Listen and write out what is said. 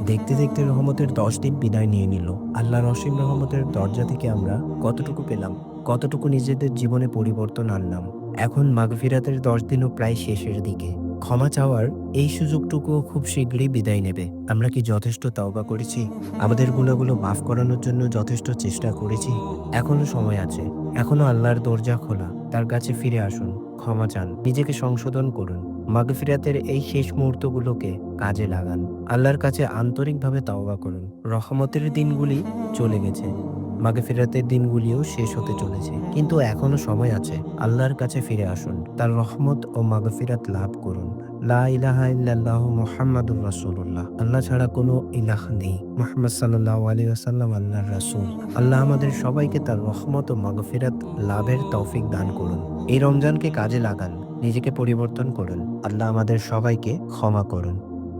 দেখতে দেখতে রহমতের ১০ দিন বিদায় নিয়ে নিল। আল্লাহর অসীম রহমতের দরজা থেকে আমরা কতটুকু পেলাম? কতটুকু নিজেদের জীবনে পরিবর্তন আনলাম? এখন মাগফিরাতের ১০ দিনও প্রায় শেষের দিকে। ক্ষমা চাওয়ার এই সুযোগটুকুও খুব শীঘ্রই বিদায় নেবে। আমরা কি যথেষ্ট তাওবা করেছি? আমাদের গুনাহগুলো মাফ করানোর জন্য যথেষ্ট চেষ্টা করেছি? এখনো সময় আছে। এখনো আল্লাহর দরজা খোলা। তার কাছে ফিরে আসুন, ক্ষমা চান, নিজেকে সংশোধন করুন। মাগফিরাতের এই শেষ মুহূর্তগুলোকে কাজে লাগান। আল্লাহর কাছে আন্তরিকভাবে তাওবা করুন। রহমতের দিনগুলি চলে গেছে। মাগফিরাতের দিনগুলিও শেষ হতে চলেছে। কিন্তু এখনো সময় আছে। আল্লাহর কাছে ফিরে আসুন। তার রহমত ও মাগফিরাত লাভ করুন। লা ইলাহা ইল্লাল্লাহু মুহাম্মাদুর রাসূলুল্লাহ। আল্লাহ ছাড়া কোনো ইলাহ নেই। মুহাম্মদ সাল্লাল্লাহু আলাইহি ওয়াসাল্লাম আল্লাহর রাসূল। আল্লাহ আমাদের সবাইকে তার রহমত ও মাগফিরাত লাভের তৌফিক দান করুন। এই রমজানকে কাজে লাগান। নিজেকে পরিবর্তন করুন। আল্লাহ আমাদের সবাইকে ক্ষমা করুন।